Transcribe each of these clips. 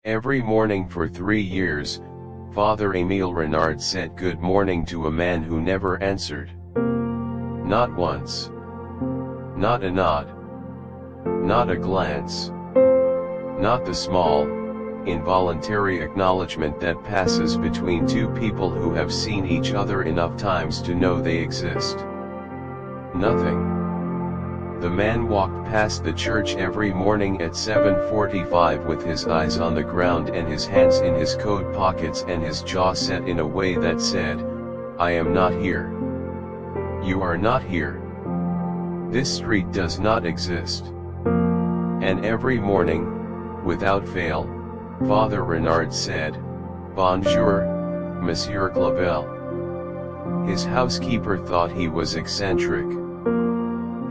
Every morning for 3 years, Father Émile Renard said good morning to a man who never answered. Not once. Not a nod. Not a glance. Not the small, involuntary acknowledgement that passes between two people who have seen each other enough times to know they exist. Nothing. The man walked past the church every morning at 7:45 with his eyes on the ground and his hands in his coat pockets and his jaw set in a way that said, "I am not here. You are not here. This street does not exist." And every morning, without fail, Father Renard said, "Bonjour, Monsieur Clavel." His housekeeper thought he was eccentric.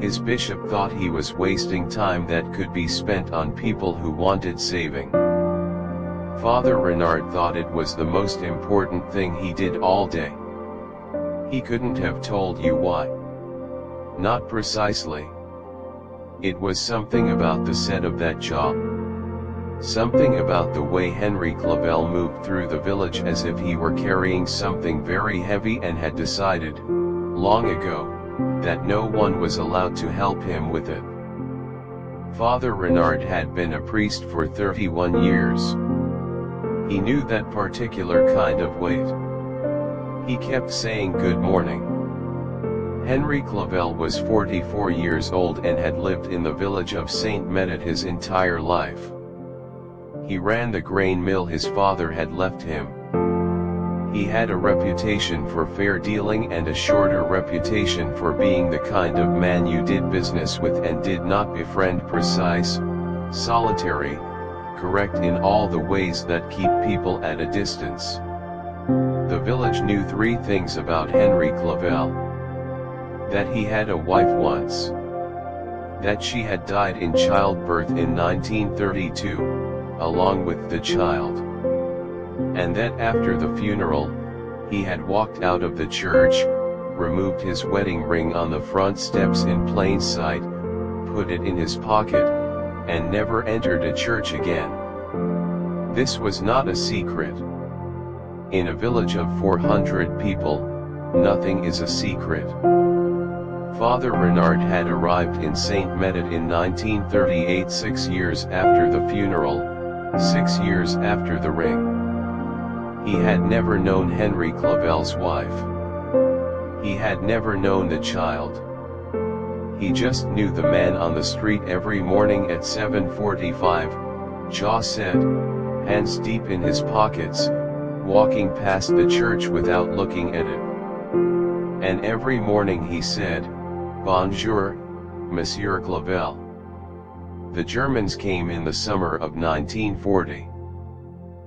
His bishop thought he was wasting time that could be spent on people who wanted saving. Father Renard thought it was the most important thing he did all day. He couldn't have told you why. Not precisely. It was something about the set of that jaw. Something about the way Henri Clavel moved through the village as if he were carrying something very heavy and had decided, long ago, that no one was allowed to help him with it. Father Renard had been a priest for 31 years. He knew that particular kind of weight. He kept saying good morning. Henri Clavel was 44 years old and had lived in the village of Saint Médard his entire life. He ran the grain mill his father had left him. He had a reputation for fair dealing and a shorter reputation for being the kind of man you did business with and did not befriend, precise, solitary, correct in all the ways that keep people at a distance. The village knew 3 things about Henri Clavel. That he had a wife once. That she had died in childbirth in 1932, along with the child. And that after the funeral, he had walked out of the church, removed his wedding ring on the front steps in plain sight, put it in his pocket, and never entered a church again. This was not a secret. In a village of 400 people, nothing is a secret. Father Renard had arrived in Saint Médard in 1938, 6 years after the funeral, 6 years after the ring. He had never known Henri Clavel's wife. He had never known the child. He just knew the man on the street every morning at 7:45, jaw set, hands deep in his pockets, walking past the church without looking at it. And every morning he said, "Bonjour, Monsieur Clavel." The Germans came in the summer of 1940.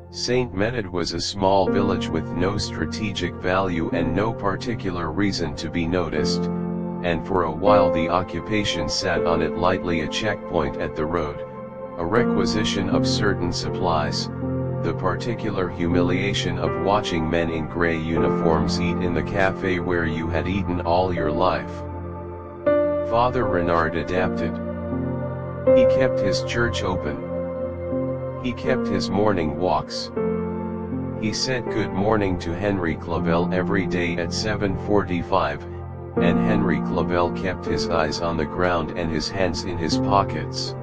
Saint Médard was a small village with no strategic value and no particular reason to be noticed, and for a while the occupation sat on it lightly, a checkpoint at the road, a requisition of certain supplies, the particular humiliation of watching men in gray uniforms eat in the cafe where you had eaten all your life. Father Renard adapted. He kept his church open. He kept his morning walks. He said good morning to Henri Clavel every day at 7:45, and Henri Clavel kept his eyes on the ground and his hands in his pockets.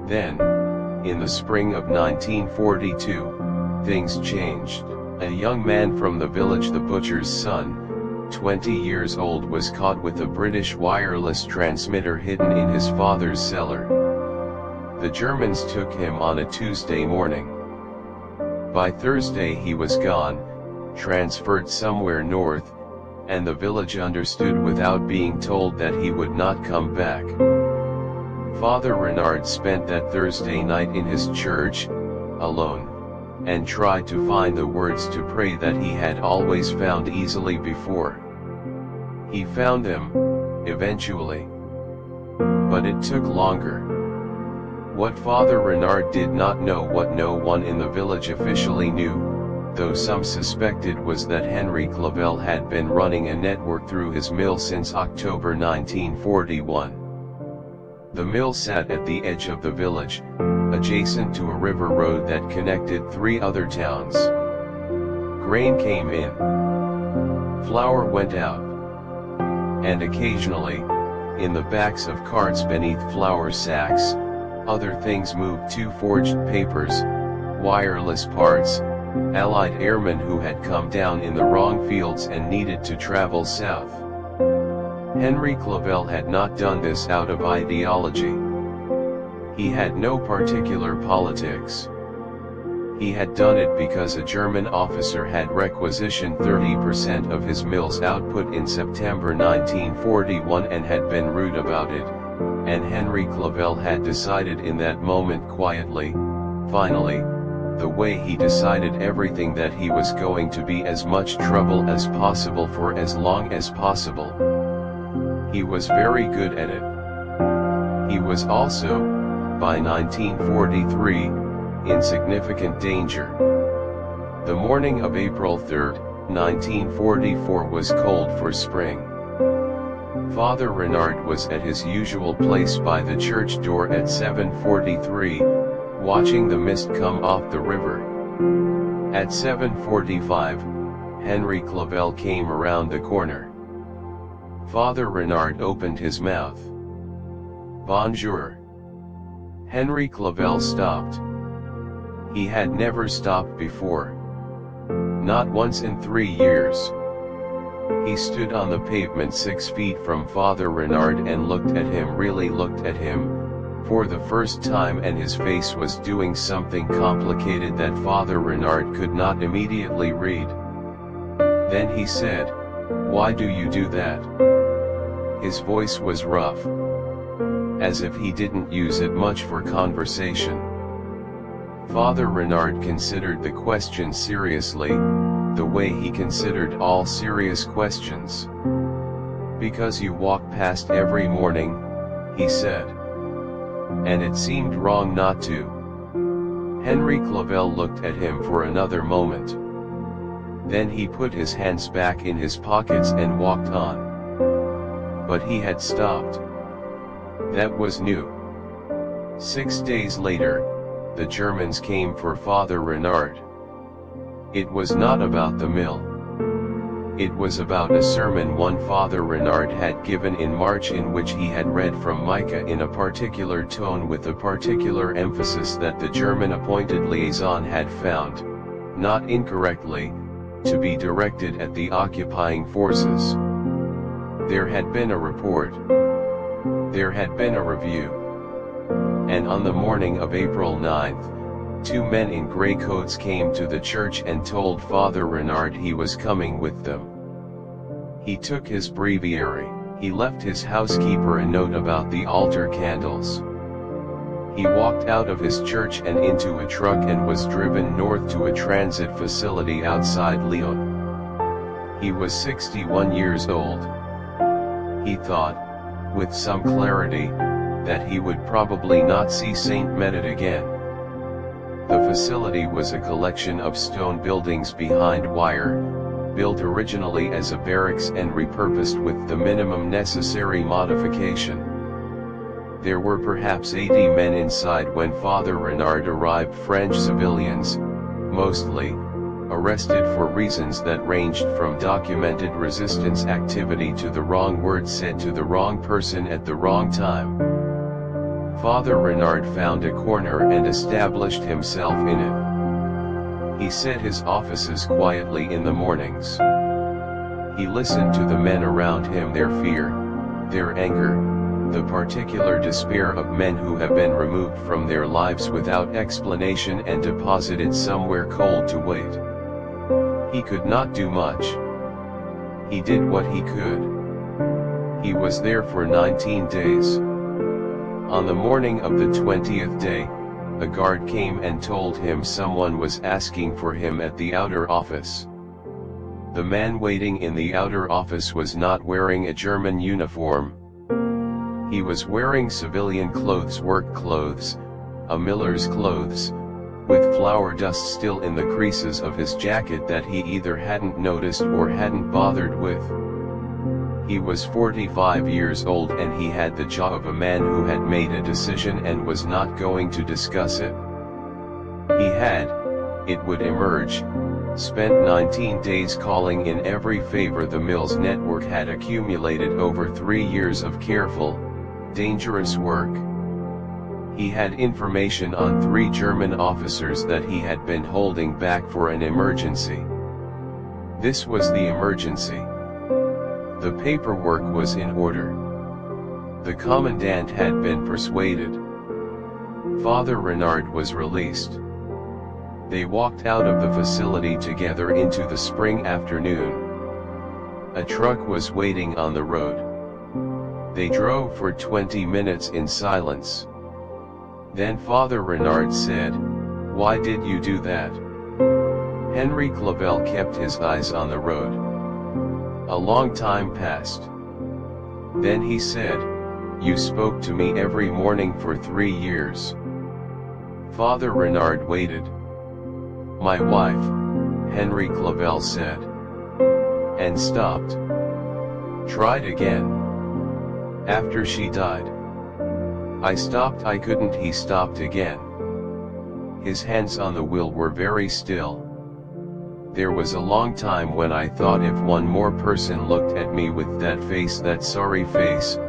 Then, in the spring of 1942, things changed. A young man from the village, the butcher's son, 20 years old, was caught with a British wireless transmitter hidden in his father's cellar. The Germans took him on a Tuesday morning. By Thursday he was gone, transferred somewhere north, and the village understood without being told that he would not come back. Father Renard spent that Thursday night in his church, alone, and tried to find the words to pray that he had always found easily before. He found them, eventually. But it took longer. What Father Renard did not know, what no one in the village officially knew, though some suspected, was that Henri Clavel had been running a network through his mill since October 1941. The mill sat at the edge of the village, adjacent to a river road that connected 3 other towns. Grain came in. Flour went out. And occasionally, in the backs of carts beneath flour sacks, other things moved too: forged papers, wireless parts, Allied airmen who had come down in the wrong fields and needed to travel south. Henri Clavel had not done this out of ideology. He had no particular politics. He had done it because a German officer had requisitioned 30% of his mill's output in September 1941 and had been rude about it, and Henri Clavel had decided in that moment quietly, finally, the way he decided everything, that he was going to be as much trouble as possible for as long as possible. He was very good at it. He was also, by 1943, in significant danger. The morning of April 3, 1944 was cold for spring. Father Renard was at his usual place by the church door at 7:43, watching the mist come off the river. At 7:45, Henri Clavel came around the corner. Father Renard opened his mouth. "Bonjour." Henri Clavel stopped. He had never stopped before. Not once in 3 years. He stood on the pavement 6 feet from Father Renard and looked at him, really looked at him, for the first time, and his face was doing something complicated that Father Renard could not immediately read. Then he said, "Why do you do that?" His voice was rough, as if he didn't use it much for conversation. Father Renard considered the question seriously, the way he considered all serious questions. "Because you walk past every morning," he said. "And it seemed wrong not to." Henri Clavel looked at him for another moment. Then he put his hands back in his pockets and walked on. But he had stopped. That was new. 6 days later, the Germans came for Father Renard. It was not about the mill. It was about a sermon one Father Renard had given in March, in which he had read from Micah in a particular tone with a particular emphasis that the German appointed liaison had found, not incorrectly, to be directed at the occupying forces. There had been a report. There had been a review. And on the morning of April 9th, 2 men in gray coats came to the church and told Father Renard he was coming with them. He took his breviary. He left his housekeeper a note about the altar candles. He walked out of his church and into a truck and was driven north to a transit facility outside Lyon. He was 61 years old. He thought, with some clarity, that he would probably not see Saint Médard again. The facility was a collection of stone buildings behind wire, built originally as a barracks and repurposed with the minimum necessary modification. There were perhaps 80 men inside when Father Renard arrived. French civilians, mostly, arrested for reasons that ranged from documented resistance activity to the wrong word said to the wrong person at the wrong time. Father Renard found a corner and established himself in it. He set his offices quietly in the mornings. He listened to the men around him, their fear, their anger, the particular despair of men who have been removed from their lives without explanation and deposited somewhere cold to wait. He could not do much. He did what he could. He was there for 19 days. On the morning of the 20th day, a guard came and told him someone was asking for him at the outer office. The man waiting in the outer office was not wearing a German uniform. He was wearing civilian clothes, work clothes, a miller's clothes, with flour dust still in the creases of his jacket that he either hadn't noticed or hadn't bothered with. He was 45 years old and he had the jaw of a man who had made a decision and was not going to discuss it. He had, it would emerge, spent 19 days calling in every favor the Mills network had accumulated over 3 years of careful, dangerous work. He had information on 3 German officers that he had been holding back for an emergency. This was the emergency. The paperwork was in order. The commandant had been persuaded. Father Renard was released. They walked out of the facility together into the spring afternoon. A truck was waiting on the road. They drove for 20 minutes in silence. Then Father Renard said, "Why did you do that?" Henri Clavel kept his eyes on the road. A long time passed. Then he said, "You spoke to me every morning for 3 years." Father Renard waited. "My wife," Henri Clavel said. And stopped. "Tried again. After she died. I stopped, I couldn't." He stopped again. His hands on the wheel were very still. "There was a long time when I thought if one more person looked at me with that face, that sorry face,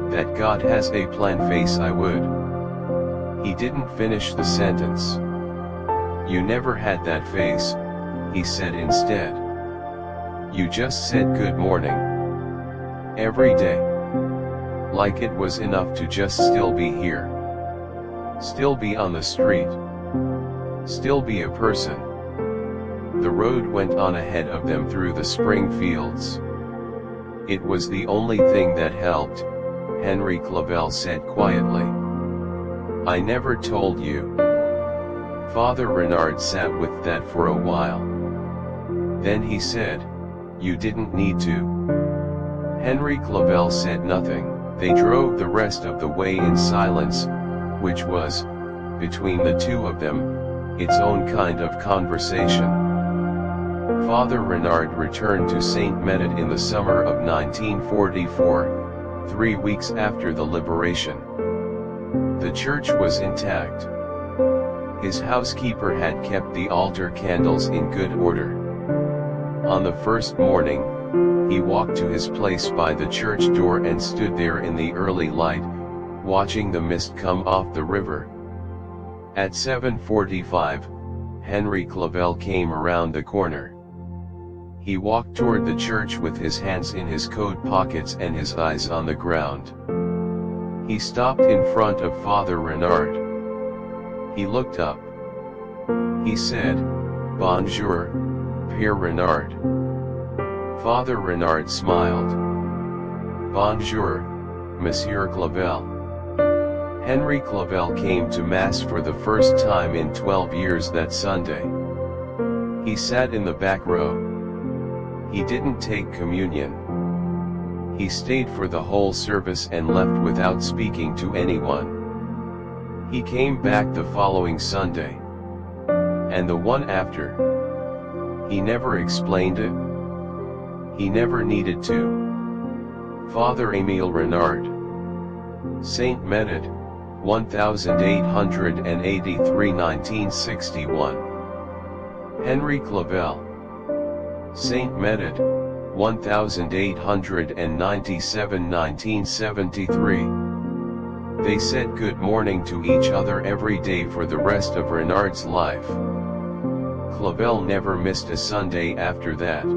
that God has a plan face, I would." He didn't finish the sentence. "You never had that face," he said instead. "You just said good morning. Every day. Like it was enough to just still be here. Still be on the street. Still be a person." The road went on ahead of them through the spring fields. "It was the only thing that helped," Henri Clavel said quietly. "I never told you." Father Renard sat with that for a while. Then he said, "You didn't need to." Henri Clavel said nothing. They drove the rest of the way in silence, which was, between the two of them, its own kind of conversation. Father Renard returned to Saint Médard in the summer of 1944, 3 weeks after the liberation. The church was intact. His housekeeper had kept the altar candles in good order. On the first morning, he walked to his place by the church door and stood there in the early light, watching the mist come off the river. At 7:45, Henri Clavel came around the corner. He walked toward the church with his hands in his coat pockets and his eyes on the ground. He stopped in front of Father Renard. He looked up. He said, "Bonjour, Père Renard." Father Renard smiled. "Bonjour, Monsieur Clavel." Henri Clavel came to Mass for the first time in 12 years that Sunday. He sat in the back row. He didn't take communion. He stayed for the whole service and left without speaking to anyone. He came back the following Sunday. And the one after. He never explained it. He never needed to. Father Émile Renard. Saint Médard, 1883 1961. Henri Clavel. Saint Médard, 1897 1973. They said good morning to each other every day for the rest of Renard's life. Clavel never missed a Sunday after that.